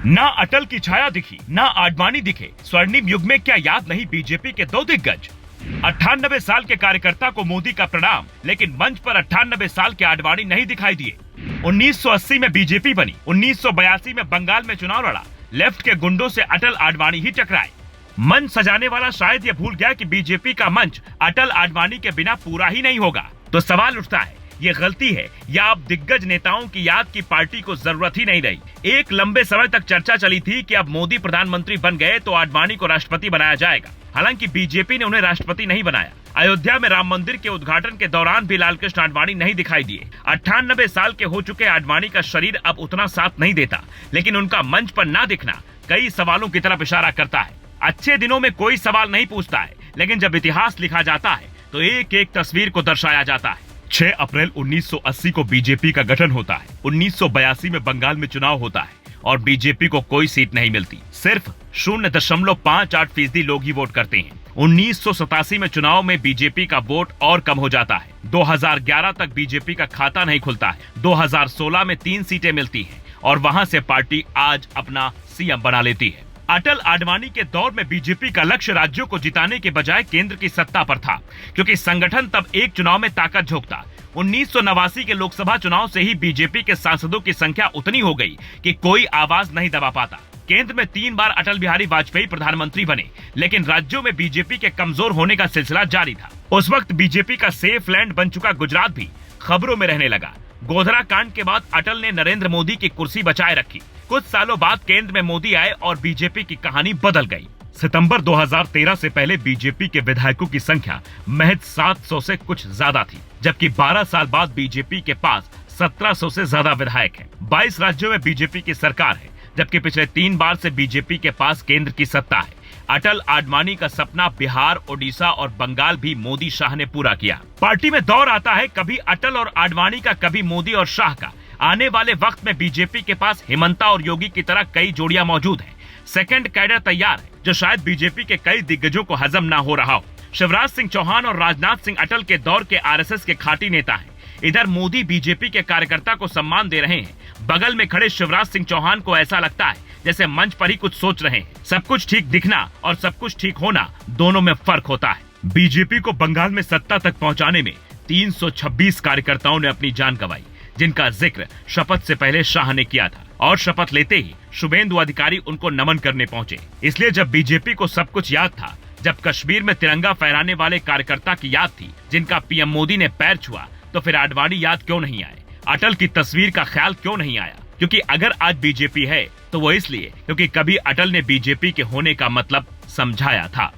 ना अटल की छाया दिखी, ना आडवाणी दिखे। स्वर्णिम युग में क्या याद नहीं बीजेपी के दो दिग्गज। 98 साल के कार्यकर्ता को मोदी का प्रणाम, लेकिन मंच पर 98 साल के आडवाणी नहीं दिखाई दिए। 1980 में बीजेपी बनी, 1982 में बंगाल में चुनाव लड़ा। लेफ्ट के गुंडों से अटल आडवाणी ही टकराए। मंच सजाने वाला शायद ये भूल गया कि बीजेपी का मंच अटल आडवाणी के बिना पूरा ही नहीं होगा। तो सवाल उठता है, ये गलती है या अब दिग्गज नेताओं की याद की पार्टी को जरूरत ही नहीं रही। एक लंबे समय तक चर्चा चली थी कि अब मोदी प्रधानमंत्री बन गए तो आडवाणी को राष्ट्रपति बनाया जाएगा। हालांकि बीजेपी ने उन्हें राष्ट्रपति नहीं बनाया। अयोध्या में राम मंदिर के उद्घाटन के दौरान भी लालकृष्ण आडवाणी नहीं दिखाई दिए। 98 साल के हो चुके आडवाणी का शरीर अब उतना साथ नहीं देता, लेकिन उनका मंच पर ना दिखना कई सवालों की तरफ इशारा करता है। अच्छे दिनों में कोई सवाल नहीं पूछता है, लेकिन जब इतिहास लिखा जाता है तो एक एक तस्वीर को दर्शाया जाता है। 6 अप्रैल 1980 को बीजेपी का गठन होता है। 1982 में बंगाल में चुनाव होता है और बीजेपी को कोई सीट नहीं मिलती। सिर्फ 0.58% लोग ही वोट करते हैं। 1987 में चुनाव में बीजेपी का वोट और कम हो जाता है। 2011 तक बीजेपी का खाता नहीं खुलता है। 2016 में 3 सीटें मिलती हैं और वहां से पार्टी आज अपना सीएम बना लेती है। अटल आडवाणी के दौर में बीजेपी का लक्ष्य राज्यों को जिताने के बजाय केंद्र की सत्ता पर था, क्योंकि संगठन तब एक चुनाव में ताकत झोंकता। 1989 के लोकसभा चुनाव से ही बीजेपी के सांसदों की संख्या उतनी हो गई कि कोई आवाज नहीं दबा पाता। केंद्र में 3 बार अटल बिहारी वाजपेयी प्रधानमंत्री बने, लेकिन राज्यों में बीजेपी के कमजोर होने का सिलसिला जारी था। उस वक्त बीजेपी का सेफ लैंड बन चुका गुजरात भी खबरों में रहने लगा। गोधरा कांड के बाद अटल ने नरेंद्र मोदी की कुर्सी बचाए रखी। कुछ सालों बाद केंद्र में मोदी आए और बीजेपी की कहानी बदल गई। सितंबर 2013 से पहले बीजेपी के विधायकों की संख्या महज 700 से कुछ ज्यादा थी, जबकि 12 साल बाद बीजेपी के पास 1700 से ज्यादा विधायक हैं। 22 राज्यों में बीजेपी की सरकार है, जबकि पिछले 3 बार से बीजेपी के पास केंद्र की सत्ता है। अटल आडवाणी का सपना बिहार, ओडिशा और बंगाल भी मोदी शाह ने पूरा किया। पार्टी में दौर आता है, कभी अटल और आडवाणी का, कभी मोदी और शाह का। आने वाले वक्त में बीजेपी के पास हिमंता और योगी की तरह कई जोड़ियां मौजूद हैं। सेकंड कैडर तैयार है, जो शायद बीजेपी के कई दिग्गजों को हजम ना हो रहा हो। शिवराज सिंह चौहान और राजनाथ सिंह अटल के दौर के आरएसएस के खाटी नेता हैं। इधर मोदी बीजेपी के कार्यकर्ता को सम्मान दे रहे हैं। बगल में खड़े शिवराज सिंह चौहान को ऐसा लगता है जैसे मंच पर ही कुछ सोच रहे हैं। सब कुछ ठीक दिखना और सब कुछ ठीक होना, दोनों में फर्क होता है। बीजेपी को बंगाल में सत्ता तक पहुंचाने में 326 कार्यकर्ताओं ने अपनी जान गंवाई, जिनका जिक्र शपथ से पहले शाह ने किया था, और शपथ लेते ही शुभेंदु अधिकारी उनको नमन करने पहुंचे। इसलिए जब बीजेपी को सब कुछ याद था, जब कश्मीर में तिरंगा फहराने वाले कार्यकर्ता की याद थी जिनका पीएम मोदी ने पैर छुआ, तो फिर आडवाणी याद क्यों नहीं आए? अटल की तस्वीर का ख्याल क्यों नहीं आया? क्योंकि अगर आज बीजेपी है तो वो इसलिए क्योंकि कभी अटल ने बीजेपी के होने का मतलब समझाया था।